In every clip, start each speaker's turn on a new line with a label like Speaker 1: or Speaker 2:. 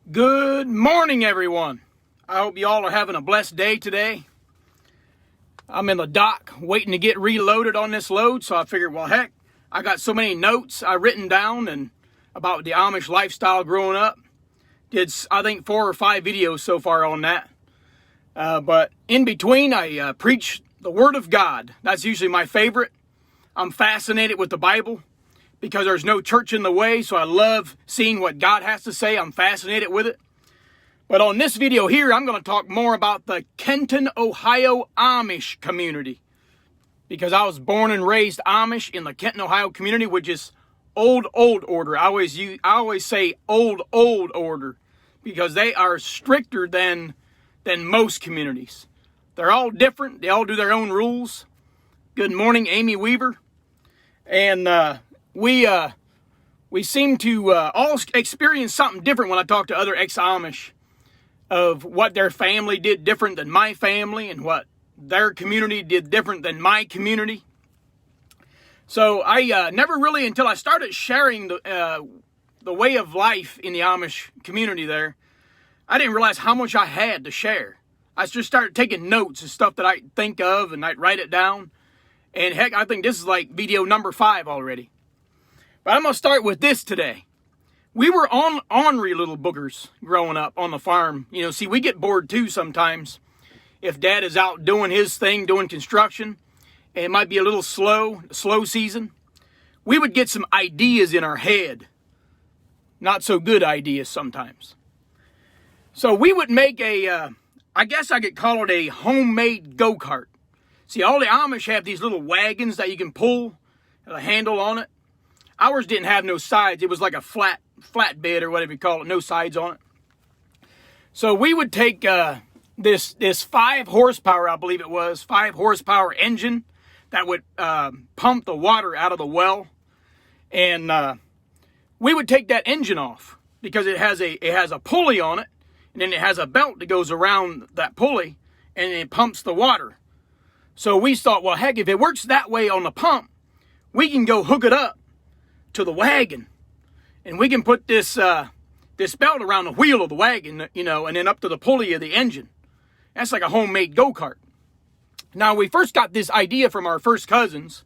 Speaker 1: Good morning, everyone. I hope you all are having a blessed day today. I'm in the dock waiting to get reloaded on this load, so I figured, well, heck, I got so many notes I've written down and about the Amish lifestyle growing up. Did, I think, 4 or 5 videos so far on that. But in between, I preach the Word of God. That's usually my favorite. I'm fascinated with the Bible because there's no church in the way, so I love seeing what God has to say. I'm fascinated with it. But on this video here, I'm going to talk more about the Kenton, Ohio Amish community. Because I was born and raised Amish in the Kenton, Ohio community, which is old order. I always say old order because they are stricter than most communities. They're all different. They all do their own rules. Good morning, Amy Weaver. And we seem to all experience something different when I talk to other ex-Amish of what their family did different than my family and what their community did different than my community. So I never really, until I started sharing the way of life in the Amish community there, I didn't realize how much I had to share. I just started taking notes of stuff that I think of and I'd write it down. And heck, I think this is like video number 5 already. But I'm going to start with this today. We were ornery little boogers growing up on the farm. You know, see, we get bored too sometimes. If Dad is out doing his thing, doing construction, and it might be a little slow season, we would get some ideas in our head. Not so good ideas sometimes. So we would make I guess I could call it a homemade go-kart. See, all the Amish have these little wagons that you can pull, with a handle on it. Ours didn't have no sides. It was like a flatbed or whatever you call it, no sides on it. So we would take this 5 horsepower, I believe it was, 5 horsepower engine that would pump the water out of the well. And we would take that engine off because it has a pulley on it, and then it has a belt that goes around that pulley, and it pumps the water. So we thought, well, heck, if it works that way on the pump, we can go hook it up to the wagon, and we can put this belt around the wheel of the wagon, you know, and then up to the pulley of the engine. That's like a homemade go-kart. Now, we first got this idea from our first cousins,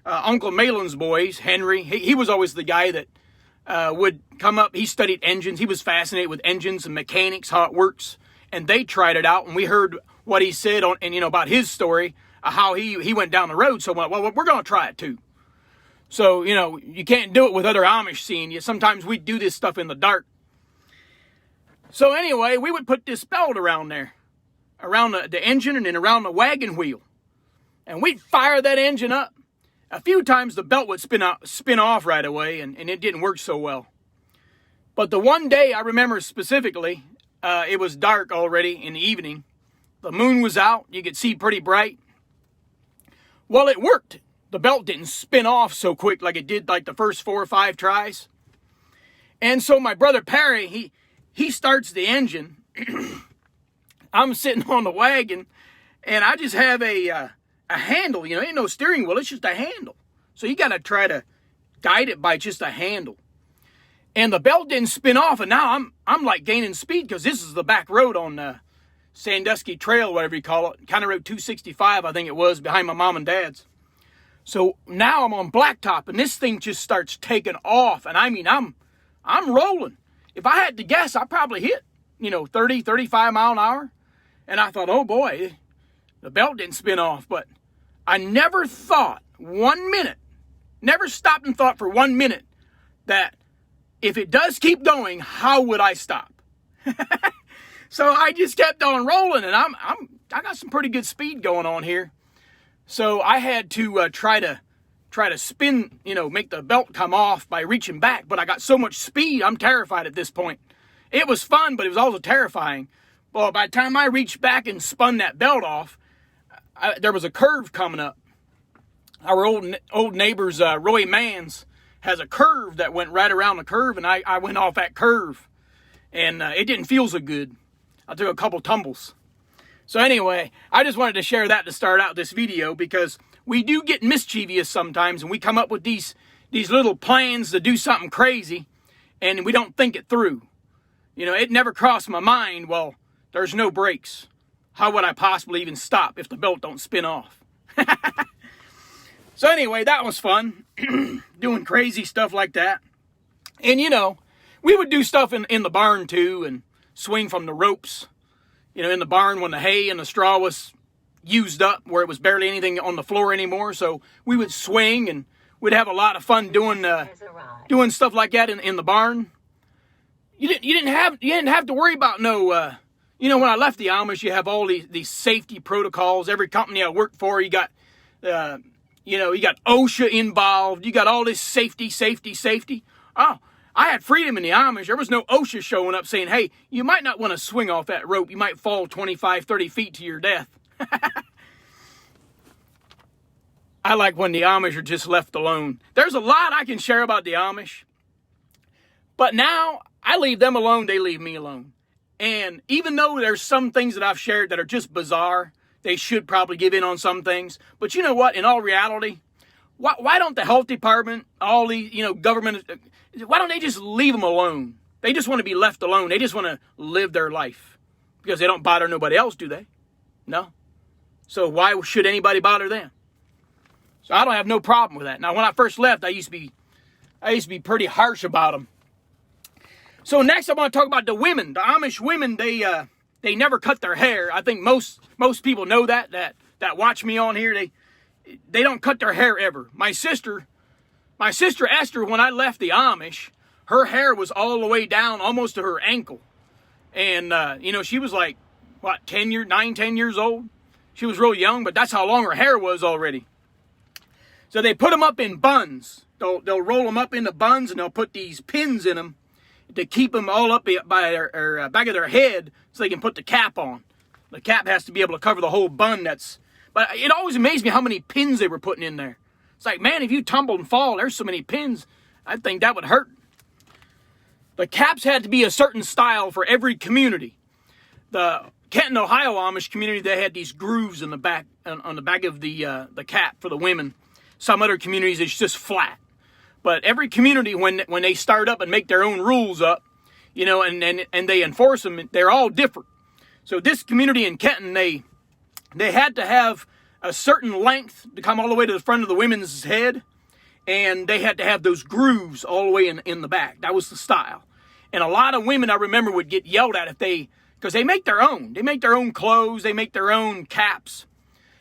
Speaker 1: Uncle Malin's boys, Henry. He was always the guy that would come up. He studied engines. He was fascinated with engines and mechanics, how it works. And they tried it out, and we heard what he said about his story, how he went down the road. So, well, we're going to try it too. So, you know, you can't do it with other Amish seeing you. Sometimes we do this stuff in the dark. So anyway, we would put this belt around there, around the engine and then around the wagon wheel. And we'd fire that engine up. A few times the belt would spin off right away, and it didn't work so well. But the one day I remember specifically, it was dark already in the evening. The moon was out. You could see pretty bright. Well, it worked. The belt didn't spin off so quick like it did like the first 4 or 5 tries. And so my brother Perry, he starts the engine. I'm sitting on the wagon, and I just have a handle. You know, ain't no steering wheel. It's just a handle. So you got to try to guide it by just a handle. And the belt didn't spin off, and now I'm like gaining speed because this is the back road on Sandusky Trail, whatever you call it. County Road 265, I think it was, behind my mom and dad's. So now I'm on blacktop, and this thing just starts taking off. And I mean, I'm rolling. If I had to guess, I probably hit, 30, 35 mile an hour. And I thought, oh boy, the belt didn't spin off. But I never thought 1 minute, never stopped and thought for 1 minute that if it does keep going, how would I stop? So I just kept on rolling, and I got some pretty good speed going on here. So I had to try to spin, make the belt come off by reaching back. But I got so much speed, I'm terrified at this point. It was fun, but it was also terrifying. Well, by the time I reached back and spun that belt off, there was a curve coming up. Our old neighbor's Roy Mans has a curve that went right around the curve, and I went off that curve. And it didn't feel so good. I took a couple tumbles. So anyway, I just wanted to share that to start out this video because we do get mischievous sometimes, and we come up with these little plans to do something crazy, and we don't think it through. It never crossed my mind, well, there's no brakes. How would I possibly even stop if the belt don't spin off? So anyway, that was fun. Doing crazy stuff like that. And, we would do stuff in the barn too, and swing from the ropes. In the barn when the hay and the straw was used up, where it was barely anything on the floor anymore. So we would swing, and we'd have a lot of fun doing stuff like that in the barn. You didn't have to worry about no. When I left the Amish, you have all these safety protocols. Every company I worked for, you got OSHA involved. You got all this safety. Oh, I had freedom in the Amish. There was no OSHA showing up saying, hey, you might not want to swing off that rope. You might fall 25, 30 feet to your death. I like when the Amish are just left alone. There's a lot I can share about the Amish. But now, I leave them alone, they leave me alone. And even though there's some things that I've shared that are just bizarre, they should probably give in on some things. But you know what? In all reality, why don't the health department, all the government, why don't they just leave them alone? They just want to be left alone. They just want to live their life. Because they don't bother nobody else, do they? No. So why should anybody bother them? So I don't have no problem with that. Now, when I first left, I used to be pretty harsh about them. So next, I want to talk about the women. The Amish women, they never cut their hair. I think most people know that watch me on here. They don't cut their hair ever. My sister Esther, when I left the Amish, her hair was all the way down almost to her ankle. And, she was like, 10 years old? She was real young, but that's how long her hair was already. So they put them up in buns. They'll roll them up into buns, and they'll put these pins in them to keep them all up by their back of their head so they can put the cap on. The cap has to be able to cover the whole bun. But it always amazed me how many pins they were putting in there. It's like, man, if you tumble and fall, there's so many pins, I think that would hurt. The caps had to be a certain style for every community. The Kenton, Ohio Amish community, they had these grooves in the back, on the back of the cap for the women. Some other communities, it's just flat. But every community, when they start up and make their own rules up, and they enforce them, they're all different. So this community in Kenton, they had to have a certain length to come all the way to the front of the women's head, and they had to have those grooves all the way in the back. That was the style. And a lot of women, I remember, would get yelled at because they make their own. They make their own clothes. They make their own caps.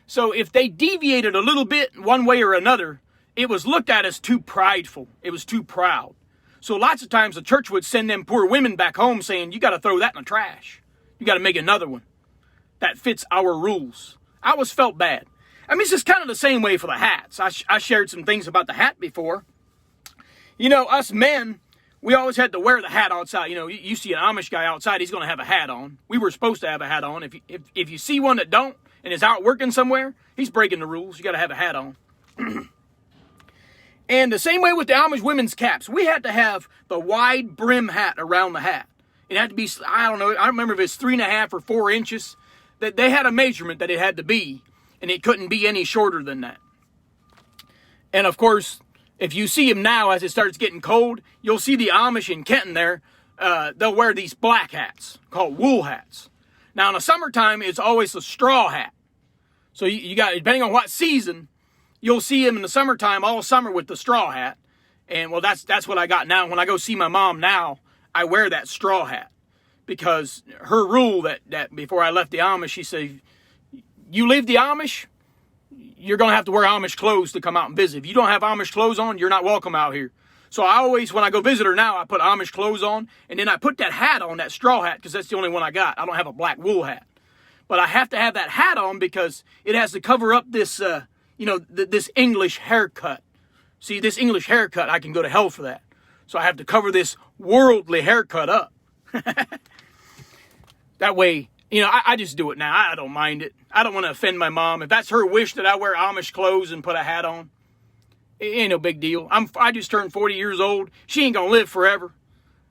Speaker 1: So if they deviated a little bit one way or another, it was looked at as too prideful. It was too proud. So lots of times the church would send them poor women back home saying, you got to throw that in the trash. You got to make another one that fits our rules. I always felt bad. I mean, it's just kind of the same way for the hats. I shared some things about the hat before. Us men, we always had to wear the hat outside. You see an Amish guy outside, he's going to have a hat on. We were supposed to have a hat on. If you see one that don't and is out working somewhere, he's breaking the rules. You got to have a hat on. And the same way with the Amish women's caps. We had to have the wide brim hat around the hat. It had to be, I don't know, I remember if it's 3.5 or 4 inches. That they had a measurement that it had to be, and it couldn't be any shorter than that. And of course, if you see them now as it starts getting cold, you'll see the Amish in Kenton there. They'll wear these black hats called wool hats. Now in the summertime, it's always a straw hat. So you got, depending on what season, you'll see them in the summertime all summer with the straw hat. And well, that's what I got now. When I go see my mom now, I wear that straw hat. Because her rule that before I left the Amish, she said, you leave the Amish, you're going to have to wear Amish clothes to come out and visit. If you don't have Amish clothes on, you're not welcome out here. So I always, when I go visit her now, I put Amish clothes on, and then I put that hat on, that straw hat, because that's the only one I got. I don't have a black wool hat. But I have to have that hat on because it has to cover up this, this English haircut. See, this English haircut, I can go to hell for that. So I have to cover this worldly haircut up. That way, I just do it now. I don't mind it. I don't want to offend my mom. If that's her wish that I wear Amish clothes and put a hat on, it ain't no big deal. I just turned 40 years old. She ain't going to live forever.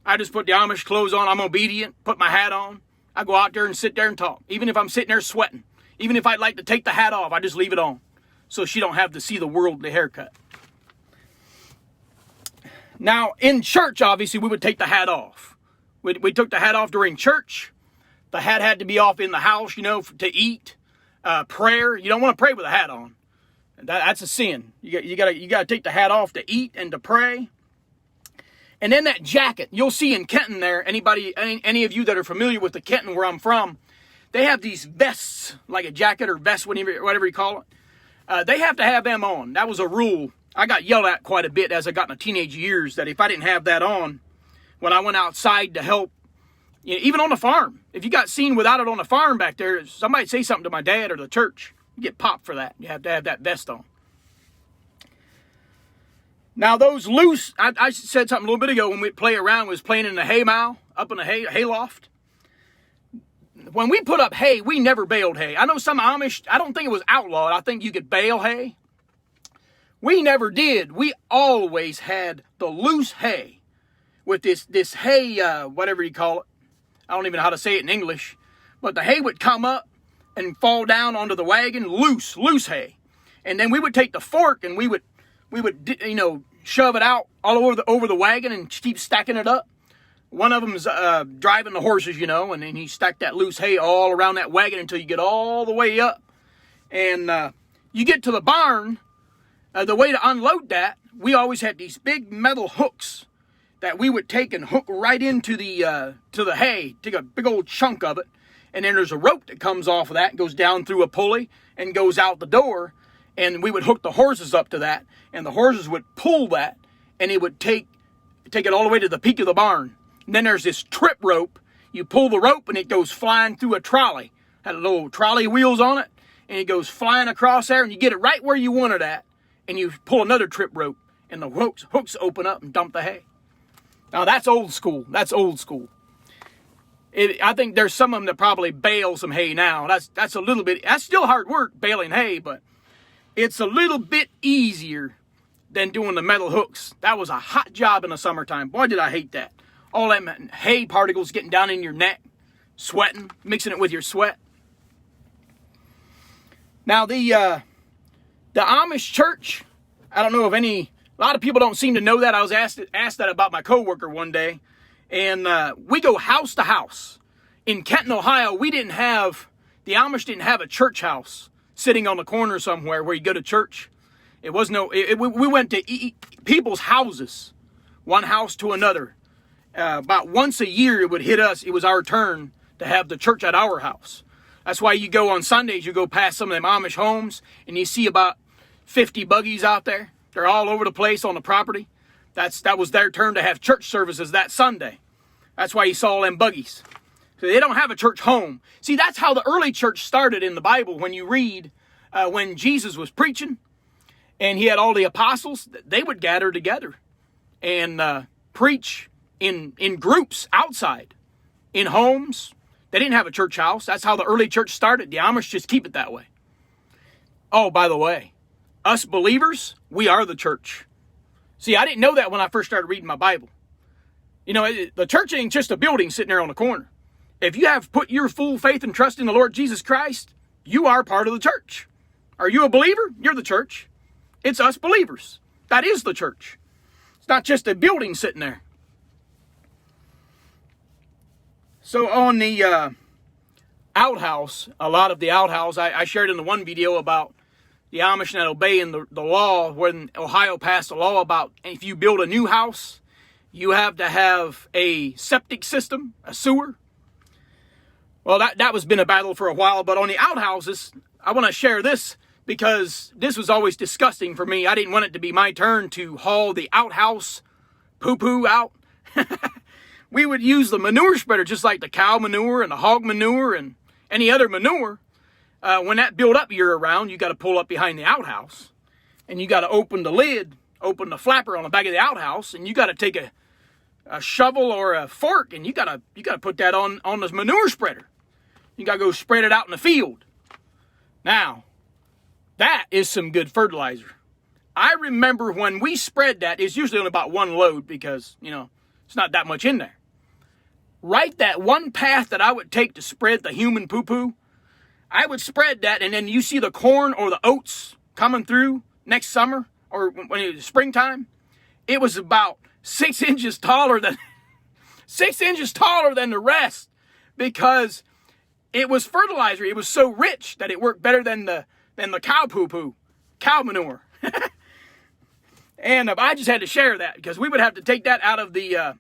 Speaker 1: I just put the Amish clothes on. I'm obedient. Put my hat on. I go out there and sit there and talk. Even if I'm sitting there sweating. Even if I'd like to take the hat off, I just leave it on. So she don't have to see the worldly haircut. Now, in church, obviously, we would take the hat off. We took the hat off during church. The hat had to be off in the house, to eat. Prayer. You don't want to pray with a hat on. That's a sin. You gotta take the hat off to eat and to pray. And then that jacket, you'll see in Kenton there, any of you that are familiar with the Kenton where I'm from, they have these vests, like a jacket or vest, whatever you call it. They have to have them on. That was a rule. I got yelled at quite a bit as I got in the teenage years, that if I didn't have that on, when I went outside to help, even on the farm, if you got seen without it on the farm back there, somebody say something to my dad or the church, you get popped for that. You have to have that vest on. Now those loose, I said something a little bit ago when we play around, was playing in the hay mow, up in the hay loft. When we put up hay, we never baled hay. I know some Amish, I don't think it was outlawed. I think you could bale hay. We never did. We always had the loose hay with this hay, whatever you call it. I don't even know how to say it in English. But the hay would come up and fall down onto the wagon, loose hay. And then we would take the fork and we would shove it out all over the wagon and keep stacking it up. One of them's driving the horses, and then he stacked that loose hay all around that wagon until you get all the way up. And you get to the barn, the way to unload that, we always had these big metal hooks that we would take and hook right into the hay, take a big old chunk of it. And then there's a rope that comes off of that, goes down through a pulley and goes out the door. And we would hook the horses up to that, and the horses would pull that, and it would take it all the way to the peak of the barn. And then there's this trip rope. You pull the rope, and it goes flying through a trolley. Had little trolley wheels on it, and it goes flying across there, and you get it right where you want it at, and you pull another trip rope, and the hooks open up and dump the hay. Now, that's old school. That's old school. I think there's some of them that probably bale some hay now. That's a little bit, that's still hard work, baling hay, but it's a little bit easier than doing the metal hooks. That was a hot job in the summertime. Boy, did I hate that. All that hay particles getting down in your neck, sweating, mixing it with your sweat. Now, the Amish church, I don't know if a lot of people don't seem to know that. I was asked that about my coworker one day. And we go house to house. In Kenton, Ohio, the Amish didn't have a church house sitting on the corner somewhere where you go to church. We went to people's houses, one house to another. About once a year it would hit us. It was our turn to have the church at our house. That's why you go on Sundays, you go past some of them Amish homes, and you see about 50 buggies out there. They're all over the place on the property. That was their turn to have church services that Sunday. That's why you saw all them buggies. So they don't have a church home. See, that's how the early church started in the Bible. When you read when Jesus was preaching and he had all the apostles, they would gather together and preach in groups outside, in homes. They didn't have a church house. That's how the early church started. The Amish just keep it that way. Oh, by the way, us believers, we are the church. See, I didn't know that when I first started reading my Bible. The church ain't just a building sitting there on the corner. If you have put your full faith and trust in the Lord Jesus Christ, you are part of the church. Are you a believer? You're the church. It's us believers. That is the church. It's not just a building sitting there. So on the Outhouse, a lot of the Outhouse, I shared in the one video about the Amish not obeying the law when Ohio passed a law about if you build a new house, you have to have a septic system, a sewer. Well, that was been a battle for a while, but on the outhouses, I want to share this because this was always disgusting for me. I didn't want it to be my turn to haul the outhouse poo-poo out. We would use the manure spreader, just like the cow manure and the hog manure and any other manure. When that build up year-round, you got to pull up behind the outhouse, and you got to open the lid, open the flapper on the back of the outhouse, and you got to take a shovel or a fork, and you got to put that on this manure spreader. You got to go spread it out in the field. Now, that is some good fertilizer. I remember when we spread that, it's usually only about one load because, it's not that much in there. Right, that one path that I would take to spread the human poo-poo, I would spread that, and then you see the corn or the oats coming through next summer or when it was springtime. It was about 6 inches taller than 6 inches taller than the rest because it was fertilizer. It was so rich that it worked better than the cow poo-poo, cow manure. And I just had to share that because we would have to take that out of the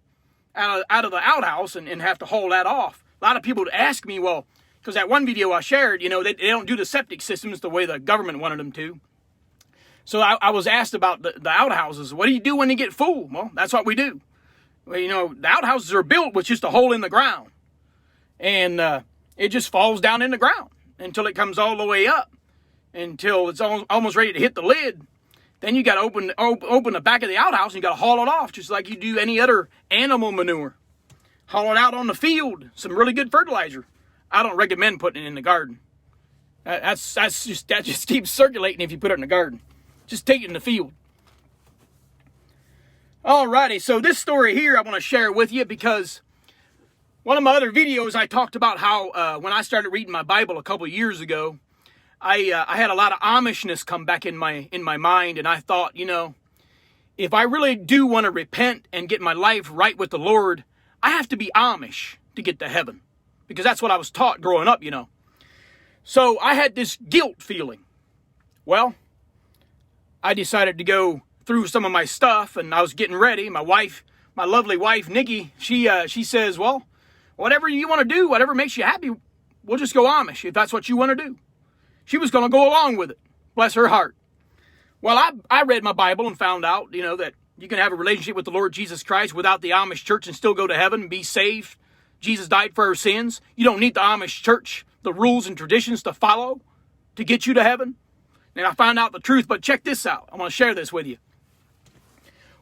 Speaker 1: outhouse and have to haul that off. A lot of people would ask me, well, because that one video I shared, they don't do the septic systems the way the government wanted them to. So I was asked about the outhouses. What do you do when they get full? Well, that's what we do. Well, the outhouses are built with just a hole in the ground. And it just falls down in the ground until it comes all the way up, until it's almost ready to hit the lid. Then you got to open the back of the outhouse and you got to haul it off just like you do any other animal manure. Haul it out on the field. Some really good fertilizer. I don't recommend putting it in the garden. That just keeps circulating if you put it in the garden. Just take it in the field. Alrighty, so this story here I want to share with you because one of my other videos I talked about how when I started reading my Bible a couple years ago, I had a lot of Amishness come back in my mind, and I thought, if I really do want to repent and get my life right with the Lord, I have to be Amish to get to heaven, because that's what I was taught growing up, So I had this guilt feeling. Well, I decided to go through some of my stuff, and I was getting ready. My lovely wife, Nikki, she says, well, whatever you want to do, whatever makes you happy, we'll just go Amish if that's what you want to do. She was going to go along with it. Bless her heart. Well, I read my Bible and found out, that you can have a relationship with the Lord Jesus Christ without the Amish church and still go to heaven and be saved. Jesus died for our sins. You don't need the Amish church, the rules and traditions to follow to get you to heaven. And I found out the truth, but check this out. I want to share this with you.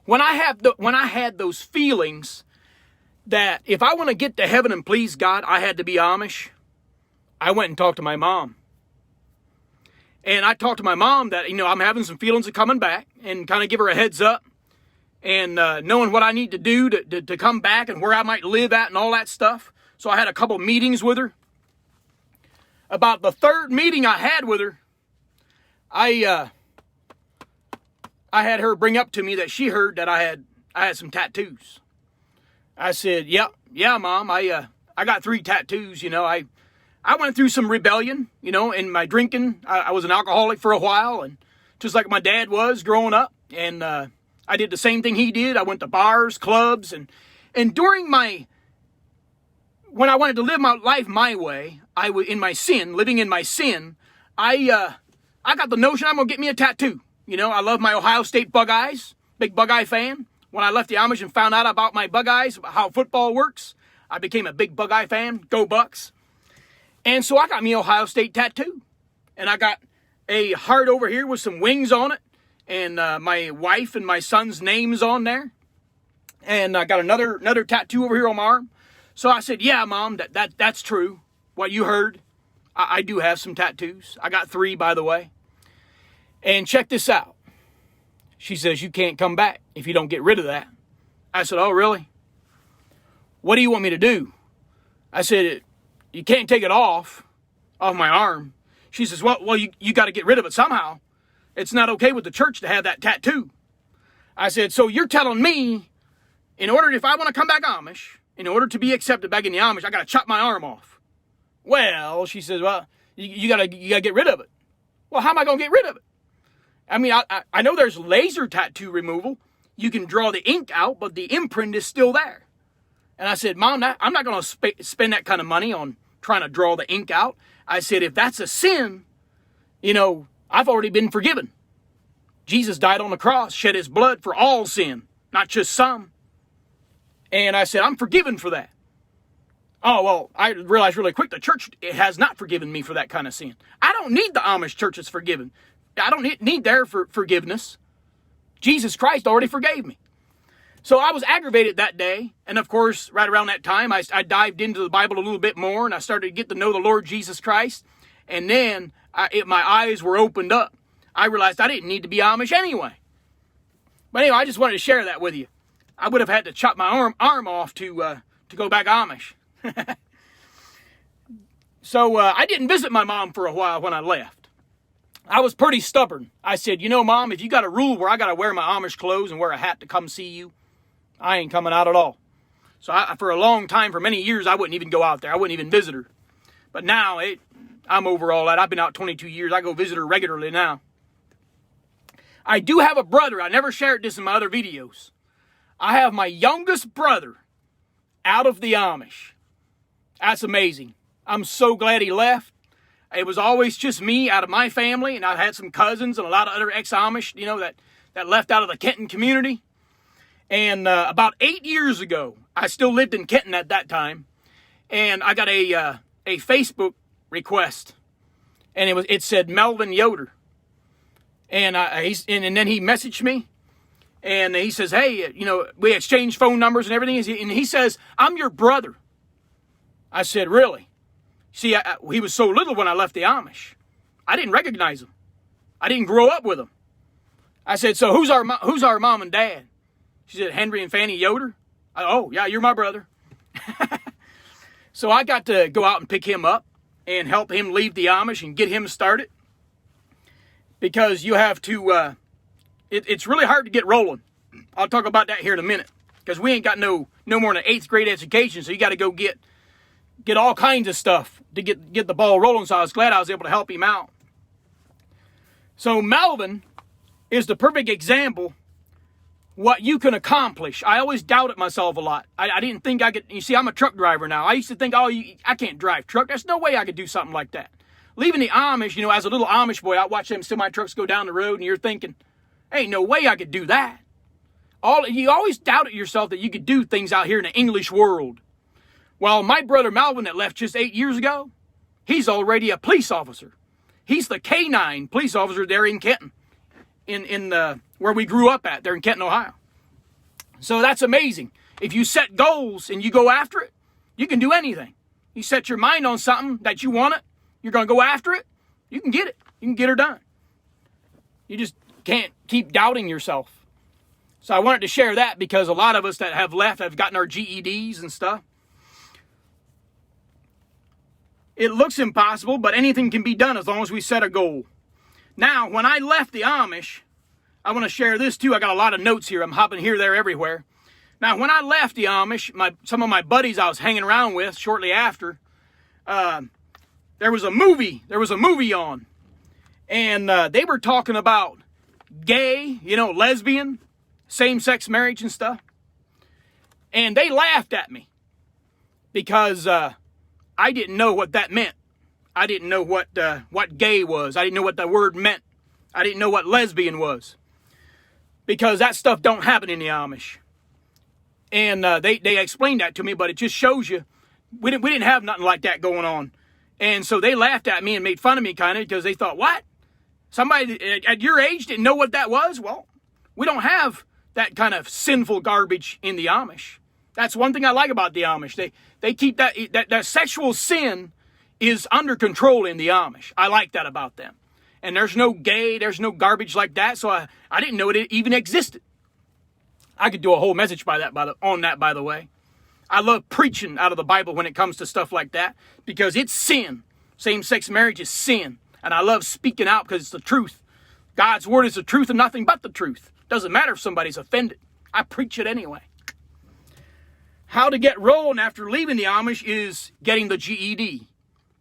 Speaker 1: When I had those feelings that if I want to get to heaven and please God, I had to be Amish, I went and talked to my mom. And I talked to my mom that, I'm having some feelings of coming back, and kind of give her a heads up and knowing what I need to do to come back and where I might live at and all that stuff. So I had a couple meetings with her. About the third meeting I had with her, I had her bring up to me that she heard that I had some tattoos. I said, yeah, Mom, I got 3 tattoos. I went through some rebellion, in my drinking. I was an alcoholic for a while, and just like my dad was growing up, and I did the same thing he did. I went to bars, clubs, and during when I wanted to live my life my way, living in my sin, I got the notion I'm going to get me a tattoo. I love my Ohio State Buckeyes, big Buckeye fan. When I left the Amish and found out about my Buckeyes, how football works, I became a big Buckeye fan. Go Bucks. And so I got me an Ohio State tattoo. And I got a heart over here with some wings on it. And my wife and my son's names on there. And I got another tattoo over here on my arm. So I said, yeah, Mom, that's true. What you heard. I do have some tattoos. I got 3, by the way. And check this out. She says, you can't come back if you don't get rid of that. I said, oh, really? What do you want me to do? I said, you can't take it off my arm. She says, well, you got to get rid of it somehow. It's not okay with the church to have that tattoo. I said, so you're telling me, if I want to come back Amish, in order to be accepted back in the Amish, I got to chop my arm off. Well, she says, well, you got to get rid of it. Well, how am I going to get rid of it? I mean, I know there's laser tattoo removal. You can draw the ink out, but the imprint is still there. And I said, Mom, I'm not going to spend that kind of money on trying to draw the ink out. I said, if that's a sin, I've already been forgiven. Jesus died on the cross, shed his blood for all sin, not just some. And I said, I'm forgiven for that. Oh, well, I realized really quick the church has not forgiven me for that kind of sin. I don't need the Amish church's forgiven. I don't need their forgiveness. Jesus Christ already forgave me. So I was aggravated that day. And of course, right around that time, I dived into the Bible a little bit more, and I started to get to know the Lord Jesus Christ. And then my eyes were opened up. I realized I didn't need to be Amish anyway. But anyway, I just wanted to share that with you. I would have had to chop my arm off to go back Amish. So I didn't visit my mom for a while when I left. I was pretty stubborn. I said, Mom, if you got a rule where I got to wear my Amish clothes and wear a hat to come see you, I ain't coming out at all. So for a long time, for many years, I wouldn't even go out there. I wouldn't even visit her. But now, I'm over all that. I've been out 22 years. I go visit her regularly now. I do have a brother. I never shared this in my other videos. I have my youngest brother out of the Amish. That's amazing. I'm so glad he left. It was always just me out of my family, and I had some cousins and a lot of other ex-Amish, that left out of the Kenton community. And about 8 years ago, I still lived in Kenton at that time, and I got a Facebook request, and it said Melvin Yoder, and then he messaged me, and he says, hey, we exchanged phone numbers and everything, and he says, I'm your brother. I said, really? See, he was so little when I left the Amish. I didn't recognize him. I didn't grow up with him. I said, so who's our mom and dad? She said, Henry and Fanny Yoder. Oh, yeah, you're my brother. So I got to go out and pick him up and help him leave the Amish and get him started. Because you have to, it's really hard to get rolling. I'll talk about that here in a minute. Because we ain't got no more than an 8th grade education, so you got to go get all kinds of stuff to get the ball rolling. So I was glad I was able to help him out. So Melvin is the perfect example what you can accomplish. I always doubted myself a lot. I didn't think I could. You see, I'm a truck driver now. I used to think, I can't drive truck. There's no way I could do something like that. Leaving the Amish, as a little Amish boy, I watch them semi trucks go down the road, and you're thinking, ain't no way I could do that. You always doubted yourself that you could do things out here in the English world. Well, my brother Melvin that left just 8 years ago, he's already a police officer. He's the K-9 police officer there in Kenton, in where we grew up at, there in Kenton, Ohio. So that's amazing. If you set goals and you go after it, you can do anything. You set your mind on something that you want it, you're going to go after it, you can get it. You can get her done. You just can't keep doubting yourself. So I wanted to share that because a lot of us that have left have gotten our GEDs and stuff. It looks impossible, but anything can be done as long as we set a goal. Now, when I left the Amish, I want to share this too. I got a lot of notes here. I'm hopping here, there, everywhere. Now, when I left the Amish, some of my buddies I was hanging around with shortly after, there was a movie on. And they were talking about gay, lesbian, same-sex marriage and stuff. And they laughed at me because I didn't know what that meant. I didn't know what gay was. I didn't know what that word meant. I didn't know what lesbian was. Because that stuff don't happen in the Amish. And they explained that to me, but it just shows you, we didn't have nothing like that going on. And so they laughed at me and made fun of me kind of because they thought, what? Somebody at your age didn't know what that was? Well, we don't have that kind of sinful garbage in the Amish. That's one thing I like about the Amish. They keep that sexual sin is under control in the Amish. I like that about them. And there's no gay, there's no garbage like that, so I didn't know it even existed. I could do a whole message on that, by the way. I love preaching out of the Bible when it comes to stuff like that because it's sin. Same-sex marriage is sin. And I love speaking out because it's the truth. God's word is the truth and nothing but the truth. Doesn't matter if somebody's offended. I preach it anyway. How to get rolling after leaving the Amish is getting the GED.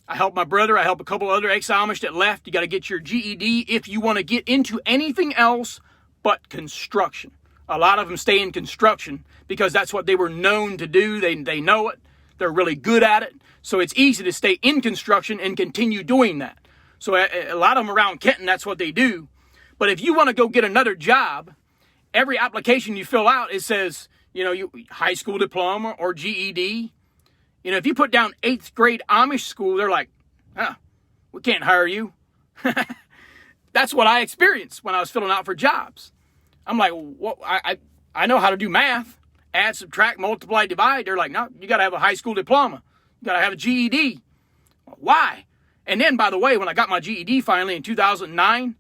Speaker 1: I help my brother. I help a couple other ex-Amish that left. You got to get your GED if you want to get into anything else but construction. A lot of them stay in construction because that's what they were known to do. They know it. They're really good at it. So it's easy to stay in construction and continue doing that. So a lot of them around Kenton, that's what they do. But if you want to go get another job, every application you fill out, it says, high school diploma or GED. If you put down 8th grade Amish school, they're like, we can't hire you. That's what I experienced when I was filling out for jobs. I'm like, well, I know how to do math. Add, subtract, multiply, divide. They're like, no, you got to have a high school diploma. You got to have a GED. Why? And then, by the way, when I got my GED finally in 2009,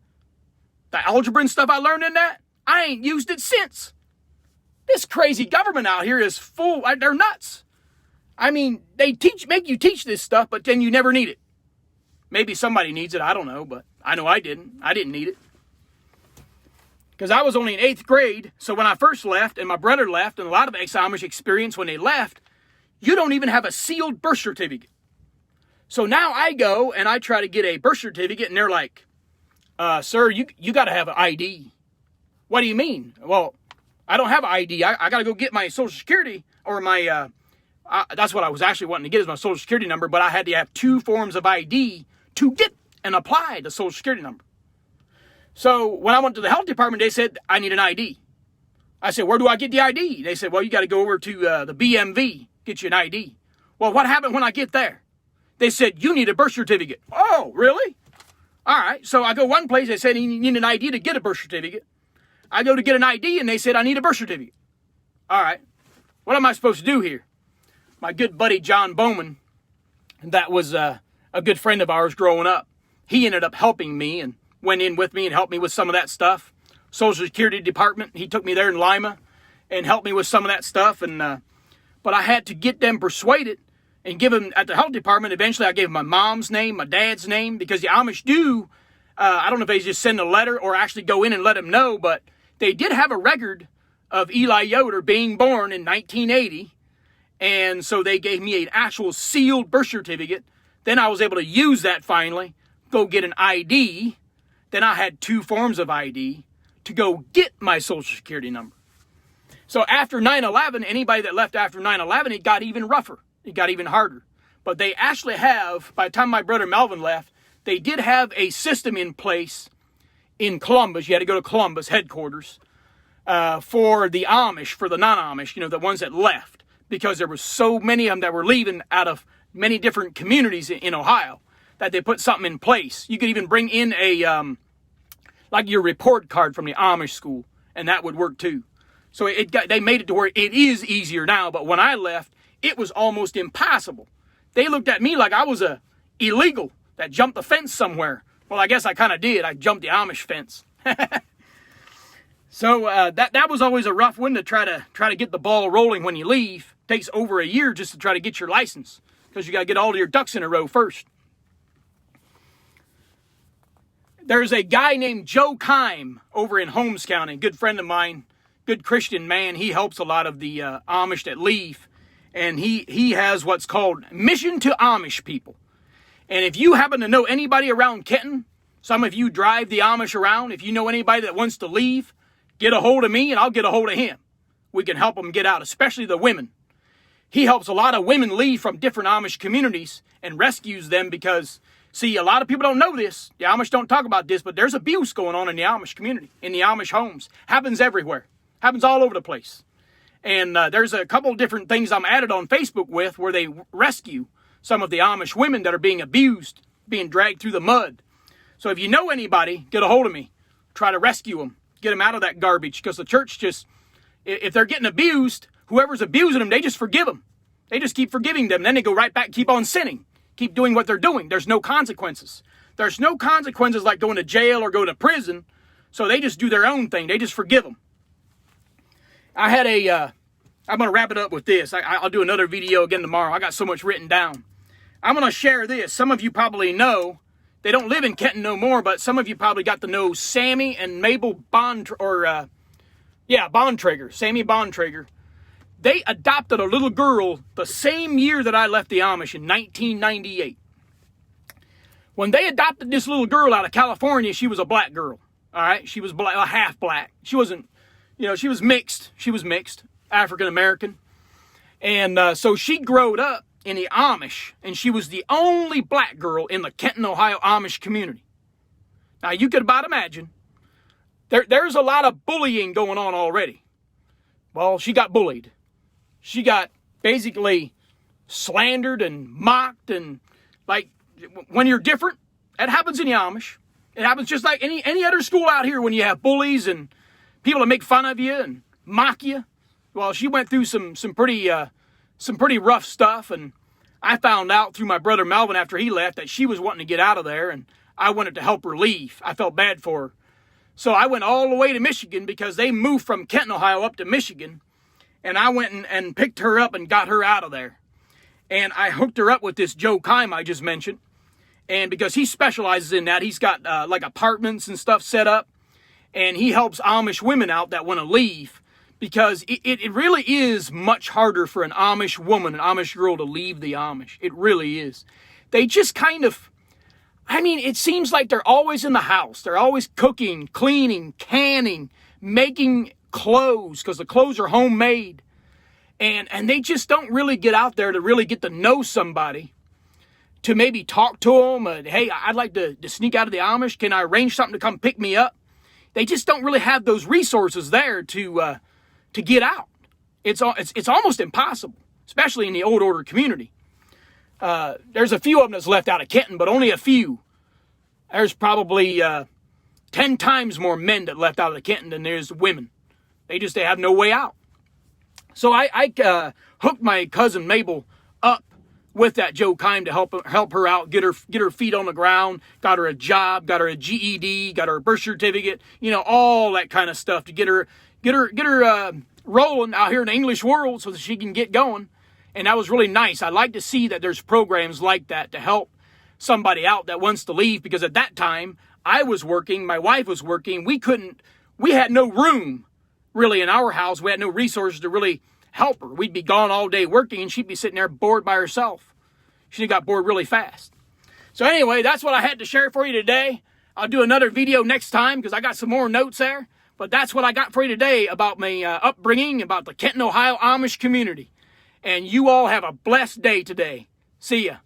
Speaker 1: the algebra and stuff I learned in that, I ain't used it since. This crazy government out here is full. They're nuts. I mean, they make you teach this stuff, but then you never need it. Maybe somebody needs it. I don't know, but I know I didn't. I didn't need it. because I was only in 8th grade. So when I first left and my brother left, and a lot of ex-Amish experience when they left, you don't even have a sealed birth certificate. So now I go and I try to get a birth certificate, and they're like, sir, you got to have an ID. What do you mean? Well, I don't have an ID. I got to go get my Social Security, or my, that's what I was actually wanting to get, is my Social Security number, but I had to have 2 forms of ID to get and apply the Social Security number. So when I went to the health department, they said, I need an ID. I said, where do I get the ID? They said, well, you got to go over to the BMV, get you an ID. Well, what happened when I get there? They said, you need a birth certificate. Oh, really? All right. So I go one place, they said, you need an ID to get a birth certificate. I go to get an ID, and they said, I need a birth certificate. All right. What am I supposed to do here? My good buddy, John Bowman, that was a good friend of ours growing up. He ended up helping me and went in with me and helped me with some of that stuff. Social Security Department, he took me there in Lima and helped me with some of that stuff. And but I had to get them persuaded and give them, at the health department, eventually I gave them my mom's name, my dad's name, because the Amish do, I don't know if they just send a letter or actually go in and let them know, but they did have a record of Eli Yoder being born in 1980. And so they gave me an actual sealed birth certificate. Then I was able to use that finally, go get an ID. Then I had 2 forms of ID to go get my Social Security number. So after 9/11, anybody that left after 9/11, it got even rougher. It got even harder. But they actually have, by the time my brother Melvin left, they did have a system in place in Columbus. You had to go to Columbus headquarters for the Amish, for the non-Amish, the ones that left. Because there were so many of them that were leaving out of many different communities in Ohio, that they put something in place. You could even bring in a, like your report card from the Amish school, and that would work too. So they made it to where it is easier now, but when I left, it was almost impossible. They looked at me like I was a illegal that jumped the fence somewhere. Well, I guess I kind of did. I jumped the Amish fence. So that was always a rough one to try to get the ball rolling when you leave. Takes over a year just to try to get your license, because you got to get all of your ducks in a row first. There's a guy named Joe Kime over in Holmes County, good friend of mine, good Christian man. He helps a lot of the Amish that leave, and he has what's called Mission to Amish People. And if you happen to know anybody around Kenton, some of you drive the Amish around, if you know anybody that wants to leave, get a hold of me and I'll get a hold of him. We can help them get out, especially the women. He helps a lot of women leave from different Amish communities and rescues them because, see, a lot of people don't know this. The Amish don't talk about this, but there's abuse going on in the Amish community, in the Amish homes. Happens everywhere. Happens all over the place. And there's a couple of different things I'm added on Facebook with where they rescue some of the Amish women that are being abused, being dragged through the mud. So if you know anybody, get a hold of me. Try to rescue them. Get them out of that garbage, because the church just, if they're getting abused, whoever's abusing them, they just forgive them. They just keep forgiving them. Then they go right back, keep on sinning. Keep doing what they're doing. There's no consequences. There's no consequences like going to jail or go to prison. So they just do their own thing. They just forgive them. I had I'm going to wrap it up with this. I'll do another video again tomorrow. I got so much written down. I'm going to share this. Some of you probably know, they don't live in Kenton no more, but some of you probably got to know Sammy and Mabel Bontrager. Sammy Bontrager. They adopted a little girl the same year that I left the Amish in 1998. When they adopted this little girl out of California, she was a black girl. All right, she was black, half black. She wasn't, she was mixed. She was mixed, African American, and so she growed up in the Amish, and she was the only black girl in the Kenton, Ohio Amish community. Now you could about imagine there's a lot of bullying going on already. Well, she got bullied. She got basically slandered and mocked, and like when you're different, that happens in the Amish. It happens just like any other school out here when you have bullies and people that make fun of you and mock you. Well, she went through some pretty rough stuff, and I found out through my brother Melvin after he left that she was wanting to get out of there, and I wanted to help her leave. I felt bad for her. So I went all the way to Michigan, because they moved from Kenton, Ohio up to Michigan. And I went and picked her up and got her out of there. And I hooked her up with this Joe Kime I just mentioned. And because he specializes in that, he's got like apartments and stuff set up. and he helps Amish women out that want to leave, because it really is much harder for an Amish woman, an Amish girl, to leave the Amish. It really is. They just kind of, I mean, it seems like they're always in the house. They're always cooking, cleaning, canning, making clothes, because the clothes are homemade. And they just don't really get out there to really get to know somebody, to maybe talk to them. Hey, I'd like to sneak out of the Amish. Can I arrange something to come pick me up? They just don't really have those resources there to get out. It's almost impossible, especially in the old order community. There's a few of them that's left out of Kenton, but only a few. There's probably 10 times more men that left out of the Kenton than there's women. They have no way out. So I hooked my cousin Mabel up with that Joe Kime to help her out, get her feet on the ground, got her a job, got her a GED, got her a birth certificate, all that kind of stuff to get her rolling out here in the English world so that she can get going. And that was really nice. I like to see that there's programs like that to help somebody out that wants to leave, because at that time I was working, my wife was working, we had no room really in our house. We had no resources to really help her. We'd be gone all day working, and she'd be sitting there bored by herself. She got bored really fast. So anyway, that's what I had to share for you today. I'll do another video next time because I got some more notes there. But that's what I got for you today about my upbringing, about the Kenton, Ohio Amish community. And you all have a blessed day today. See ya.